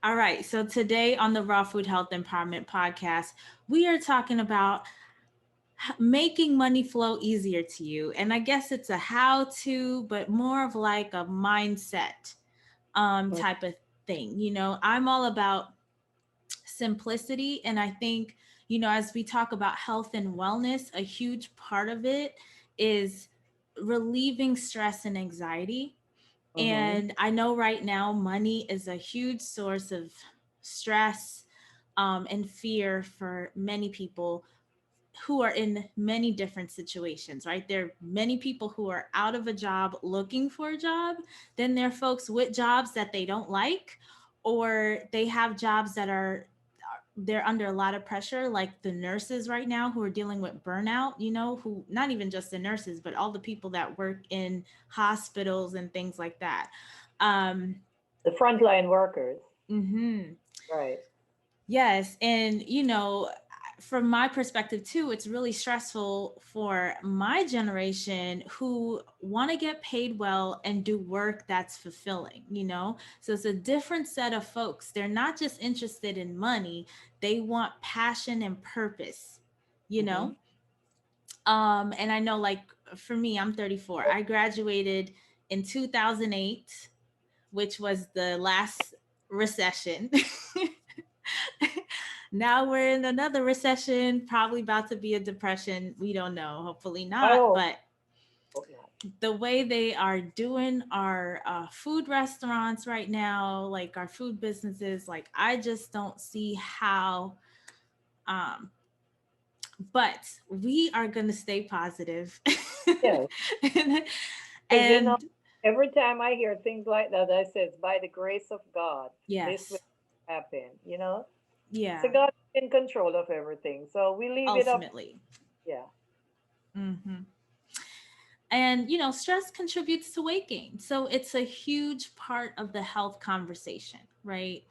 All right. So today on the Raw Food Health Empowerment podcast, we are talking about making money flow easier to you. And I guess it's a how to, but more of like a mindset Mm. type of thing. I'm all about simplicity. And I think, as we talk about health and wellness, a huge part of it is relieving stress and anxiety. Mm-hmm. And I know right now money is a huge source of stress and fear for many people who are in many different situations, right? There are many people who are out of a job looking for a job. Then there are folks with jobs that they don't like, or they have jobs that are they're under a lot of pressure, like the nurses right now who are dealing with burnout, who not even just the nurses, but all the people that work in hospitals and things like that. Um, The frontline workers. mhm. Right. Yes. And, from my perspective too, it's really stressful for my generation who want to get paid well and do work that's fulfilling. So it's a different set of folks. They're not just interested in money, they want passion and purpose, you Mm-hmm. know? And I know, like, for me, I'm 34. I graduated in 2008, which was the last recession. Now we're in another recession, probably about to be a depression. We don't know. Hopefully I not. hope, But hope not. the way they are doing our food restaurants right now, like our food businesses, like I just don't see how. Um, but we are going to stay positive. Yes. and, Because, and every time I hear things like that, I say, it's by the grace of God, this will yes, happen. So yeah, God's in control of everything. So we leave it up. ultimately. Yeah. Hmm. And, stress contributes to weight gain. So it's a huge part of the health conversation, right?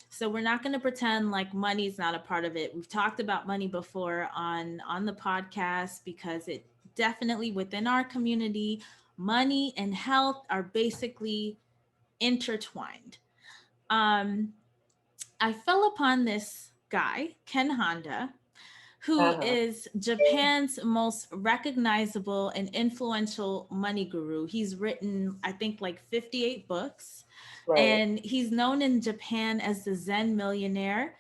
So we're not going to pretend like money is not a part of it. We've talked about money before on the podcast because it definitely within our community, money and health are basically intertwined. Um, I fell upon this guy, Ken Honda, who Uh-huh. is Japan's most recognizable and influential money guru. He's written, I think, like 58 books, Right. and he's known in Japan as the Zen millionaire.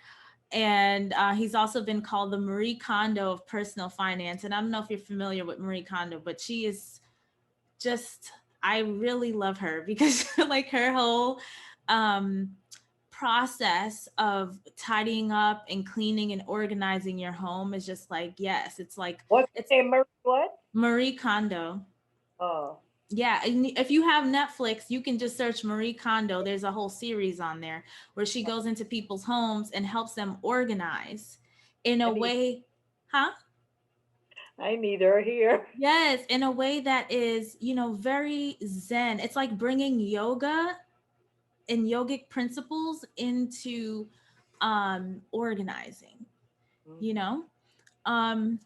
And he's also been called the Marie Kondo of personal finance. And I don't know if you're familiar with Marie Kondo, but she is just, I really love her because, like, her whole um, process of tidying up and cleaning and organizing your home is just like, yes, it's like, What's it's the name? What? Marie Kondo. Oh, Yeah, and if you have Netflix, you can just search Marie Kondo. There's a whole series on there where she goes into people's homes and helps them organize in I a need way, huh? I need her here. Yes, in a way that is, very zen. It's like bringing yoga and yogic principles into organizing, you Mhm. know? Um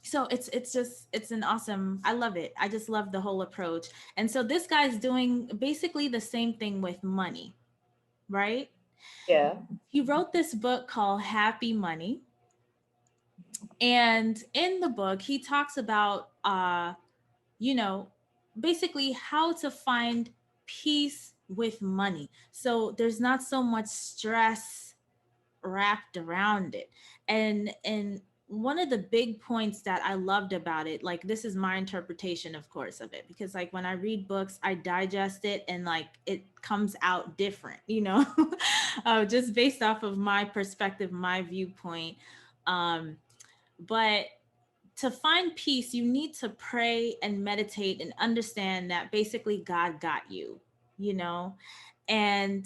so it's just it's an awesome, I love it. I just love the whole approach. And so this guy's doing basically the same thing with money, right? Yeah. He wrote this book called Happy Money, and in the book he talks about you know basically how to find peace with money, so there's not so much stress wrapped around it. And one of the big points that I loved about it, like, this is my interpretation of course of it, because like when I read books I digest it and like it comes out different, just based off of my perspective, my viewpoint. Um but to find peace, you need to pray and meditate and understand that basically God got you, you know? And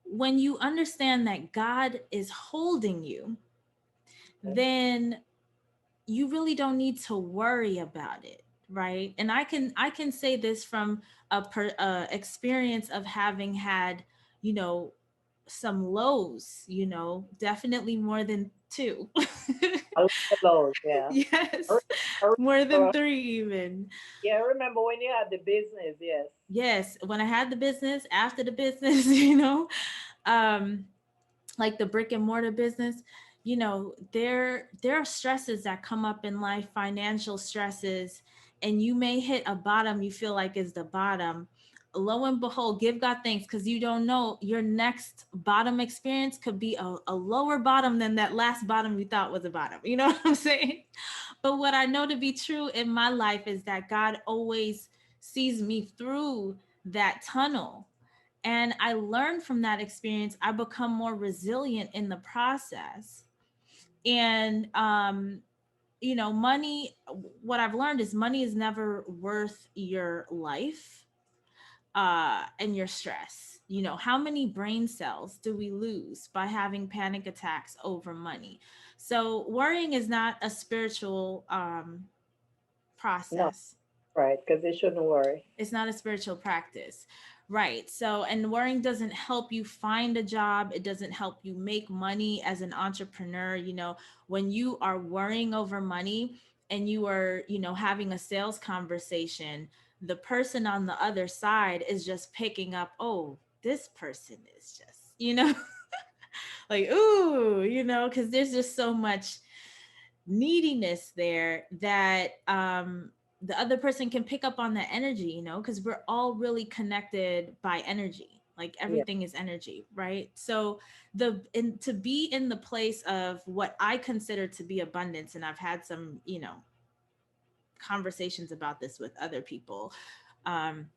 when you understand that God is holding you, then you really don't need to worry about it, right? And I can say this from experience of having had, you know, some lows, definitely more than two. I love the Lord. Yeah. I, Yes, re- I more than remember. three even. Yeah, I remember when you had the business. Yes. Yes, when I had the business, after the business, you know. um, like the brick and mortar business, you know, there are stresses that come up in life, financial stresses, and you may hit a bottom you feel like is the bottom. Lo and behold, give God thanks, because you don't know, your next bottom experience could be a lower bottom than that last bottom you thought was a bottom. You know what I'm saying? But what I know to be true in my life is that God always sees me through that tunnel. And I learned from that experience. I become more resilient in the process. And, you know, money, what I've learned is money is never worth your life and your stress. You know, how many brain cells do we lose by having panic attacks over money? So worrying is not a spiritual No, process. right, because they shouldn't worry. It's not a spiritual practice. Right. So, and worrying doesn't help you find a job. It doesn't help you make money as an entrepreneur. You know, when you are worrying over money and you are, you know, having a sales conversation, the person on the other side is just picking up, oh, this person is just, you know, like, ooh, you know, because there's just so much neediness there that the other person can pick up on the energy, you know, because we're all really connected by energy. Like Yeah. everything is energy, right? So to be in the place of what I consider to be abundance, and I've had some, you know, conversations about this with other people, um,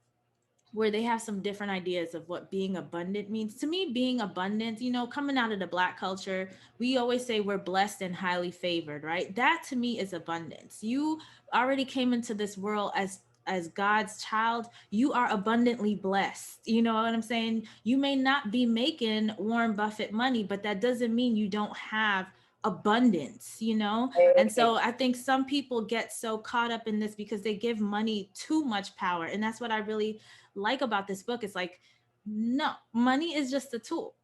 where they have some different ideas of what being abundant means. To me, being abundant, you know, coming out of the Black culture, we always say we're blessed and highly favored, right? That to me is abundance. You already came into this world as God's child. You are abundantly blessed. You know what I'm saying? You may not be making Warren Buffett money, but that doesn't mean you don't have abundance, you know? And so Ex- I think some people get so caught up in this because they give money too much power. And that's what I really like about this book. It's like, no, money is just a tool.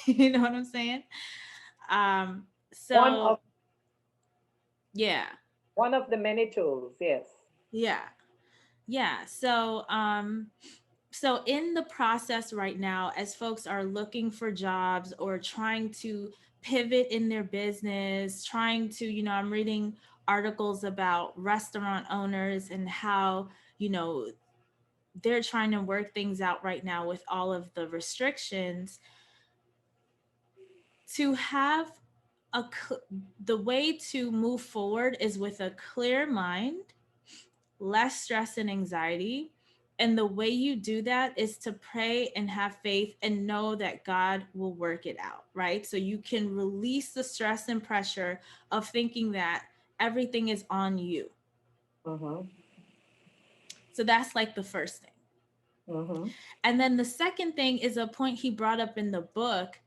You know what I'm saying? Um, One of so yeah, one of the many tools, yes. yeah, yeah. So in the process right now, as folks are looking for jobs or trying to pivot in their business, trying to, you know, I'm reading articles about restaurant owners and how, you know, they're trying to work things out right now with all of the restrictions. To have a the way to move forward is with a clear mind, less stress and anxiety. And the way you do that is to pray and have faith and know that God will work it out, right? So you can release the stress and pressure of thinking that everything is on you. Mm-hmm. So that's like the first thing. Mm-hmm. And then the second thing is a point he brought up in the book,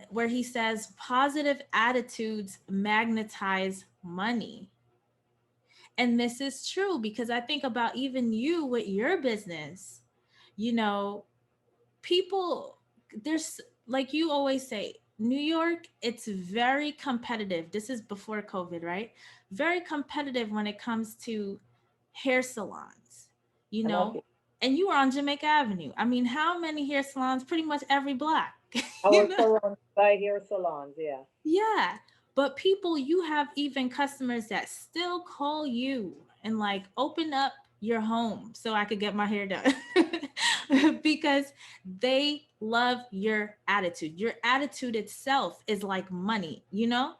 where he says positive attitudes magnetize money. And this is true because I think about even you with your business. You know, people, there's, like you always say, New York, it's very competitive. This is before COVID, right? Very competitive when it comes to hair salons, you I love know? it. And you were on Jamaica Avenue. I mean, how many hair salons? Pretty much every block, I you was know? surrounded by hair salons, yeah. Yeah. But people, you have even customers that still call you and like open up your home so I could get my hair done because they love your attitude. Your attitude itself is like money, you know?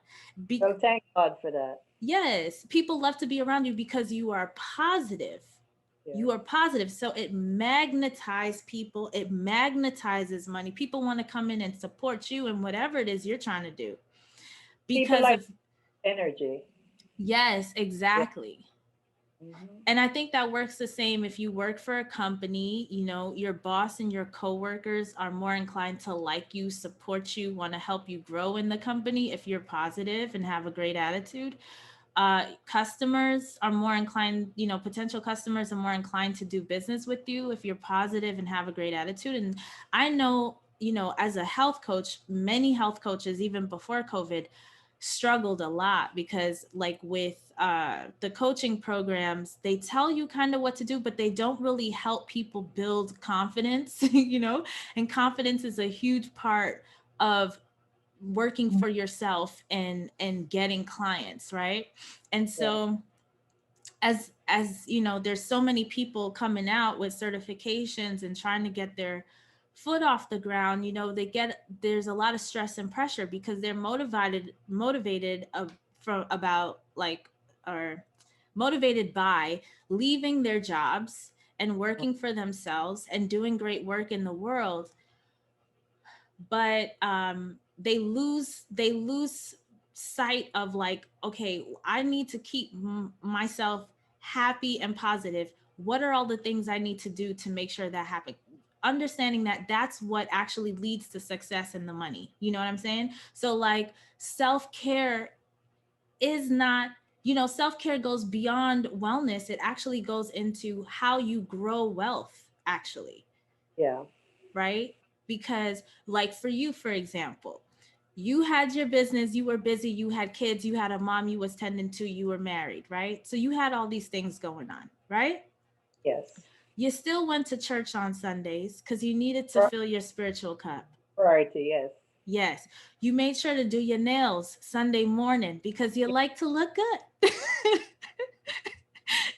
Be- Well, thank God for that. yes, people love to be around you because you are positive. You Yes. are positive. So it magnetizes people, it magnetizes money. People want to come in and support you in whatever it is you're trying to do People because like of, energy. yes, Yeah. exactly. Mm-hmm. And I think that works the same if you work for a company. You know, your boss and your coworkers are more inclined to like you, support you, want to help you grow in the company if you're positive and have a great attitude. Customers are more inclined, you know, potential customers are more inclined to do business with you if you're positive and have a great attitude. And I know, you know, as a health coach, many health coaches, even before COVID, struggled a lot because like with the coaching programs, they tell you kind of what to do, but they don't really help people build confidence, and confidence is a huge part of working for yourself and getting clients, right? And Yeah. so there's so many people coming out with certifications and trying to get their foot off the ground. There's a lot of stress and pressure because they're motivated from about like or motivated by leaving their jobs and working for themselves and doing great work in the world, but they lose sight of like, okay, I need to keep myself happy and positive. What are all the things I need to do to make sure that happens? Understanding that that's what actually leads to success and the money. You know what I'm saying? So like self-care is not, self-care goes beyond wellness. It actually goes into how you grow wealth, actually, Yeah. right? Because, like for you, for example, you had your business, you were busy, you had kids, you had a mom you was tending to, you were married, right? So you had all these things going on, right? Yes. You still went to church on Sundays because you needed to Pri- fill your spiritual cup. Priority. Yes. Yes. You made sure to do your nails Sunday morning because you like to look good. My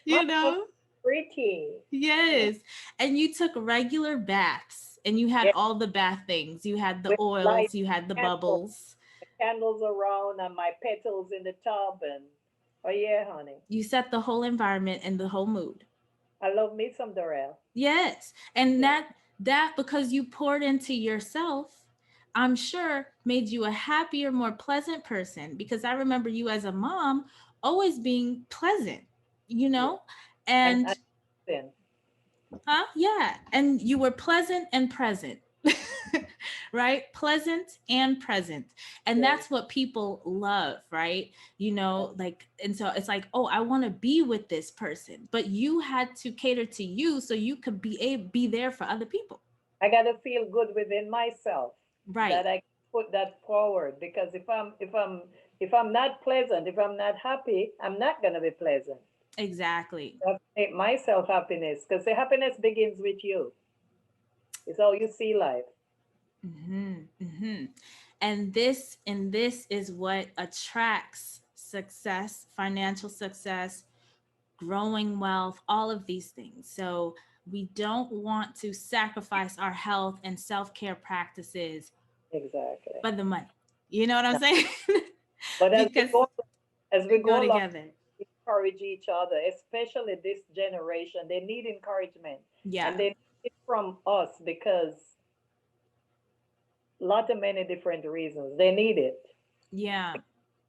you house know? is pretty. Yeah. Yes. And you took regular baths and you had Yeah. all the bath things. You had the With light oils, you had the candles, bubbles. candles around, and my petals in the tub, and oh yeah, honey. You set the whole environment and the whole mood. I love me some Dorrell. Yes. And Yeah. that because you poured into yourself, I'm sure made you a happier, more pleasant person because I remember you as a mom always being pleasant, you Yeah. know? And And then huh? Yeah. And you were pleasant and present. right? Pleasant and present. And yeah. that's what people love, right? Like, and so it's like, oh, I want to be with this person. But you had to cater to you so you could be there for other people. I gotta feel good within myself Right. that I put that forward because if I'm not pleasant, if I'm not happy, I'm not gonna be pleasant. Exactly. I have to make myself happiness because the happiness begins with you. It's how you see life. Hmm. Hmm. And this is what attracts success, financial success, growing wealth, all of these things. So we don't want to sacrifice our health and self-care practices Exactly. for the money. You know what I'm No. saying? But because as we they go go along, together. we encourage each other, especially this generation. They need encouragement, and Yeah. they need it from us because lot of many different reasons. They need it. Yeah.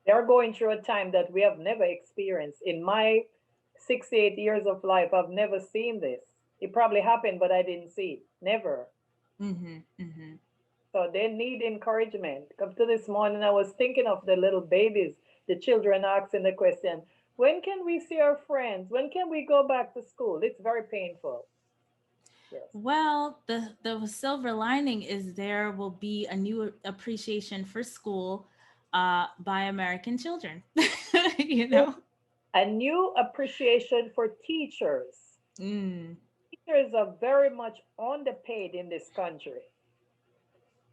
They're going through a time that we have never experienced. In my 68 years of life, I've never seen this. It probably happened, but I didn't see it. Never. Mhm. Mhm. So they need encouragement. Up to this morning, I was thinking of the little babies, the children asking the question, when can we see our friends? When can we go back to school? It's very painful. Yes. Well, the silver lining is there will be a new appreciation for school by American children. you know? A new appreciation for teachers. Mm, Teachers are very much underpaid in this country.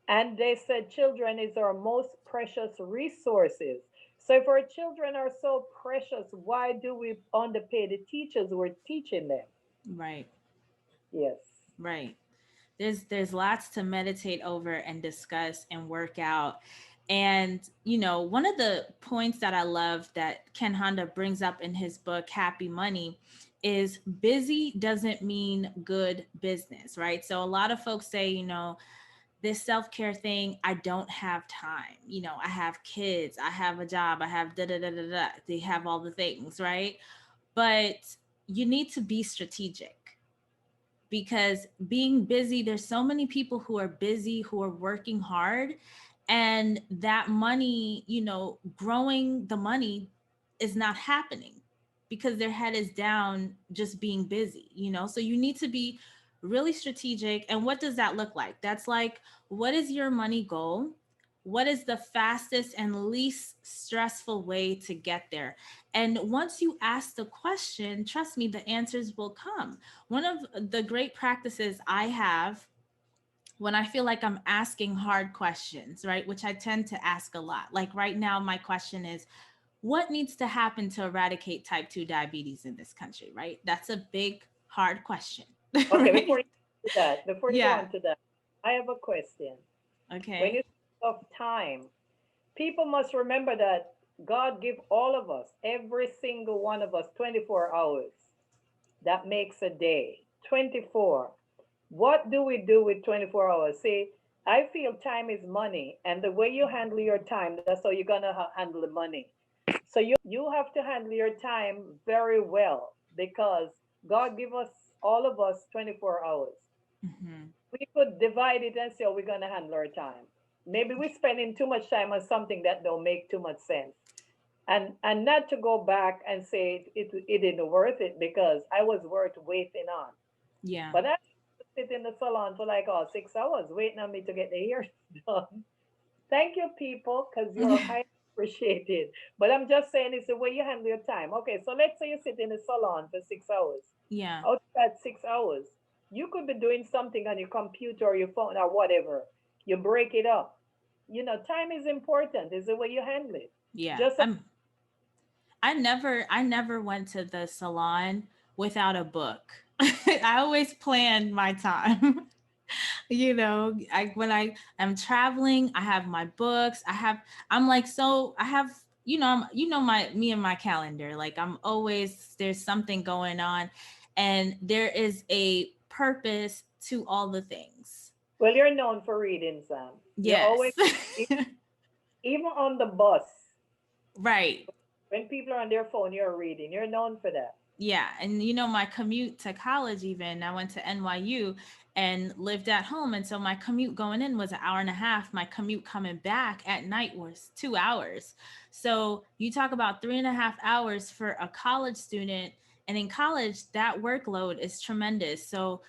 And they said children is our most precious resources. So if our children are so precious, why do we underpay the teachers who are teaching them? right. Yes. Right. There's lots to meditate over and discuss and work out. And one of the points that I love that Ken Honda brings up in his book Happy Money is busy doesn't mean good business, right? So a lot of folks say, this self-care thing, I don't have time. I have kids, I have a job, I have da da da da da. They have all the things, right? But you need to be strategic because being busy, there's so many people who are busy, who are working hard, and that money, growing the money is not happening because their head is down just being busy, so you need to be really strategic. And what does that look like? That's like, what is your money goal? What is the fastest and least stressful way to get there? And once you ask the question, trust me, the answers will come. One of the great practices I have when I feel like I'm asking hard questions, right? Which I tend to ask a lot. Like right now, my question is, what needs to happen to eradicate type 2 diabetes in this country, right? That's a big, hard question, Okay, right? before you go Yeah. on to that, I have a question. When you Okay. think of time, people must remember that God give all of us, every single one of us, 24 hours. That makes a day. 24. What do we do with 24 hours? See, I feel time is money, and the way you handle your time, that's how you're gonna handle the money. So you have to handle your time very well because God give us all of us 24 hours. Hmm. We could divide it and say, oh, we're gonna handle our time. Maybe we're spending too much time on something that don't make too much sense. And not to go back and say it isn't worth it because I was worth waiting on. Yeah. But I sit in the salon for like 6 hours waiting on me to get the hair done. Thank you, people, because you're highly appreciated. But I'm just saying it's the way you handle your time. Okay, so let's say you sit in the salon for 6 hours. Yeah. Out of that 6 hours, you could be doing something on your computer or your phone or whatever. You break it up. Time is important. It's the way you handle it. Yeah. Just I never went to the salon without a book. I always planned my time. When I am traveling, I have my books. I'm like, so I have, my me and my calendar. Like I'm always, there's something going on, and there is a purpose to all the things. well, you're known for reading, Sam. You're always Yes. e- even on the bus Right. when people are on their phone, you're reading. You're known for that. Yeah, and my commute to college, even I went to NYU and lived at home, and so my commute going in was an hour and a half. My commute coming back at night was 2 hours. So you talk about 3.5 hours for a college student, and in college that workload is tremendous. So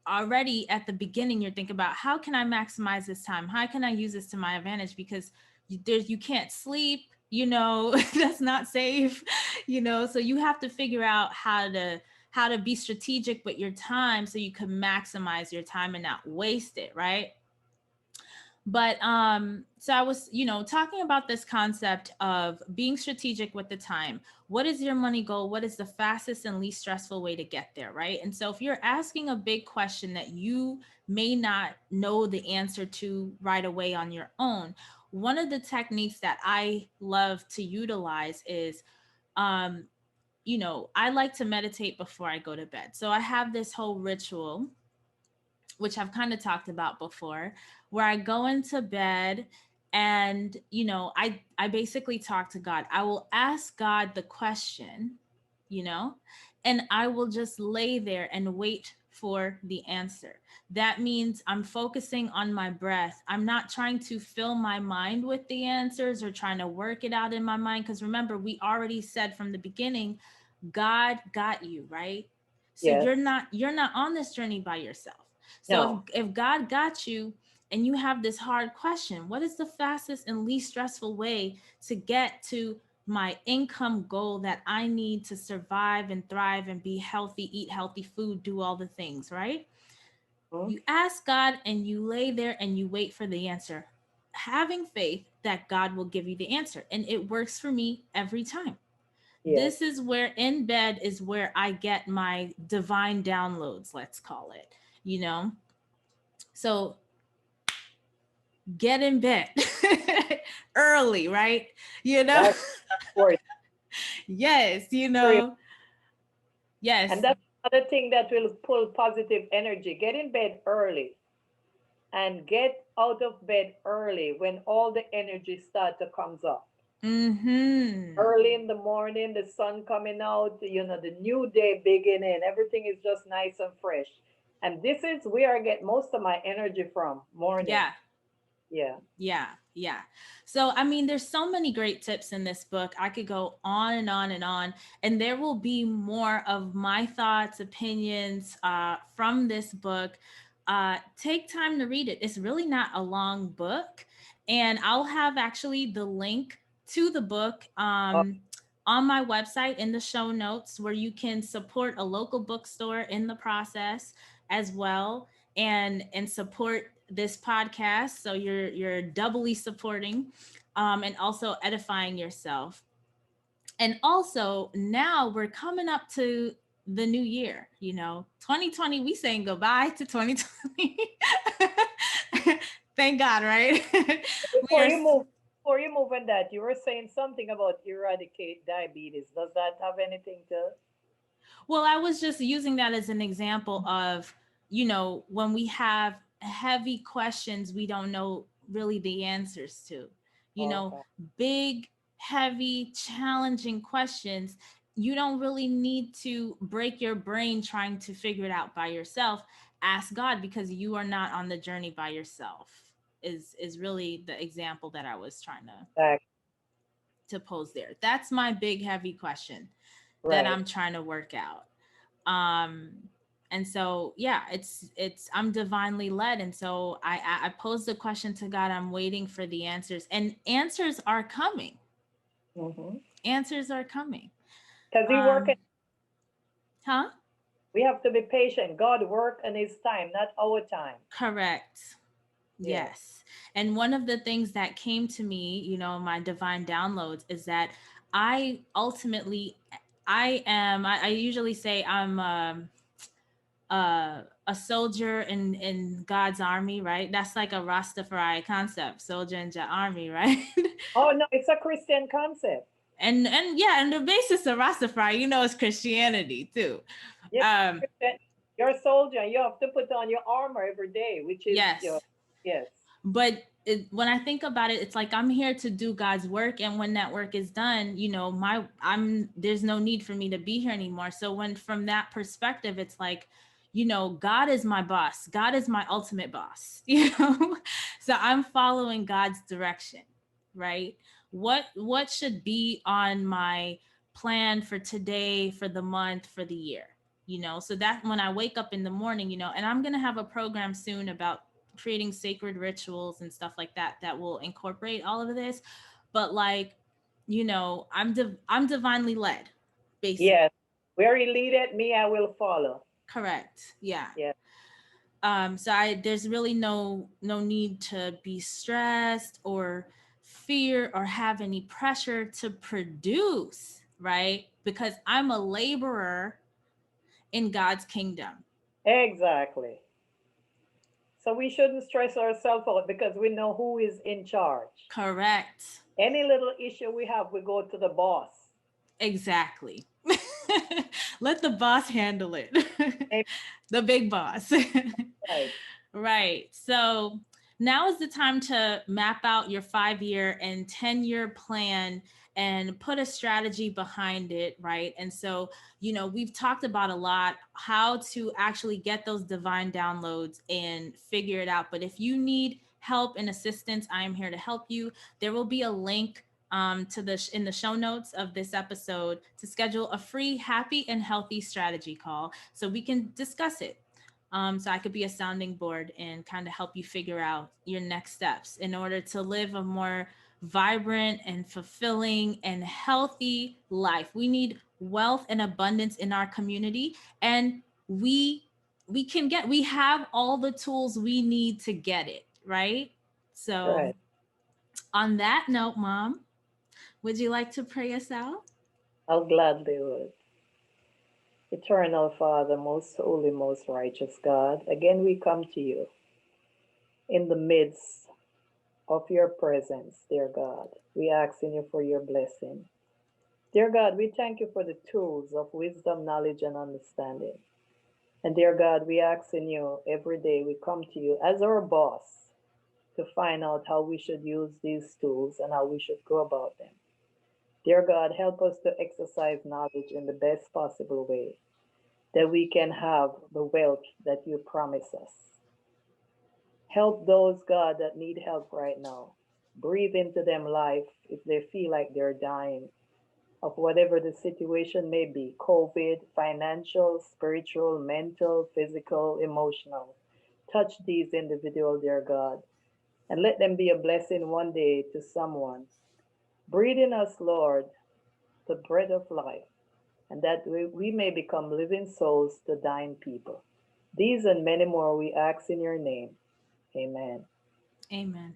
already at the beginning you're thinking about, how can I maximize this time, how can I use this to my advantage, because you can't sleep, that's not safe, so you have to figure out how to be strategic with your time so you can maximize your time and not waste it, right? But so I was talking about this concept of being strategic with the time. What is your money goal? What is the fastest and least stressful way to get there, right? And so if you're asking a big question that you may not know the answer to right away on your own, one of the techniques that I love to utilize is um I like to meditate before I go to bed. So I have this whole ritual, which I've kind of talked about before, where I go into bed and I basically talk to God. I will ask God the question, you know, and I will just lay there and wait for the answer. That means I'm focusing on my breath. I'm not trying to fill my mind with the answers or trying to work it out in my mind, because remember, we already said from the beginning, God got you, right? So Yes. you're not on this journey by yourself. So No. if God got you and you have this hard question, what is the fastest and least stressful way to get to my income goal that I need to survive and thrive and be healthy, eat healthy food, do all the things, right? Hmm? You ask God and you lay there and you wait for the answer, having faith that God will give you the answer. And it works for me every time. Yes. This is where in bed is where I get my divine downloads, let's call it, you know? So get in bed early, right? You know? That's important. Yes, Very- yes. And that's another thing that will pull positive energy. Get in bed early and get out of bed early when all the energy start to comes up. Mm-hmm. Early in the morning, the sun coming out, the new day beginning, everything is just nice and fresh. And this is where I get most of my energy from, morning. Yeah. Yeah. Yeah, yeah. So, I mean, there's so many great tips in this book. I could go on and on and on, and there will be more of my thoughts, opinions from this book. take time to read it. It's really not a long book. And I'll have actually the link to the book Oh, on my website in the show notes, where you can support a local bookstore in the process as well, and support this podcast. So you're doubly supporting, and also edifying yourself. And also, now we're coming up to the new year, 2020, we saying goodbye to 2020. Thank God, right? we before are you move, before you move on that, you were saying something about eradicate diabetes. Does that have anything to? Well, I was just using that as an example of, when we have heavy questions we don't know really the answers to, you know, Okay. big, heavy, challenging questions. You don't really need to break your brain trying to figure it out by yourself. Ask God, because you are not on the journey by yourself. Is really the example that I was trying Exactly. to pose there. That's my big heavy question that Right. I'm trying to work out. um and so, yeah, it's I'm divinely led, and so I posed the question to God. I'm waiting for the answers, and answers are coming. Mm-hmm. Answers are coming. Because he work, um huh. we have to be patient. God work in His time, not our time. Correct. Yes. Yes. And one of the things that came to me, my divine downloads, is that I ultimately, I usually say I'm a soldier in God's army, right? That's like a Rastafari concept, soldier in the army, right? Oh no, it's a Christian concept. and yeah, and the basis of Rastafari, is Christianity too. Yes, Um, Christian. You're a soldier. You have to put on your armor every day, which is your, yes, yes. but when I think about it, it's like I'm here to do God's work, and when that work is done, I'm there's no need for me to be here anymore. So when from that perspective, it's like, God is my boss. God is my ultimate boss. So I'm following God's direction, right? What should be on my plan for today, for the month, for the year? So that when I wake up in the morning, and I'm going to have a program soon about creating sacred rituals and stuff like that that will incorporate all of this. But like, I'm divinely led, Yes. basically. Where He leadeth me, I will follow. Correct. Yeah. Yes. So there's really no need to be stressed or fear or have any pressure to produce, right? Because I'm a laborer in God's kingdom. Exactly. So we shouldn't stress ourselves out because we know who is in charge. Correct. Any little issue we have, we go to the boss. Exactly. Let the boss handle it. Amen. The big boss. Right. Right. So now is the time to map out your 5-year and 10-year plan and put a strategy behind it. Right. And so, we've talked about a lot how to actually get those divine downloads and figure it out. But if you need help and assistance, I am here to help you. There will be a link to in the show notes of this episode to schedule a free happy and healthy strategy call so we can discuss it. So I could be a sounding board and kind of help you figure out your next steps in order to live a more vibrant and fulfilling and healthy life. We need wealth and abundance in our community, and we have all the tools we need to get it, right? So Right. on that note, Mom, would you like to pray us out? I'll gladly would. Eternal Father, most holy, most righteous God, again we come to you in the midst of your presence, dear God. We ask in you for your blessing. Dear God, we thank you for the tools of wisdom, knowledge, and understanding. And dear God, we ask in you every day we come to you as our boss to find out how we should use these tools and how we should go about them. Dear God, help us to exercise knowledge in the best possible way that we can have the wealth that you promise us. Help those, God, that need help right now. Breathe into them life if they feel like they're dying of whatever the situation may be: COVID, financial, spiritual, mental, physical, emotional. touch these individuals, dear God, and let them be a blessing one day to someone. Breathe in us, Lord, the breath of life, and that we may become living souls to dying people. These and many more we ask in your name. Amen. Amen.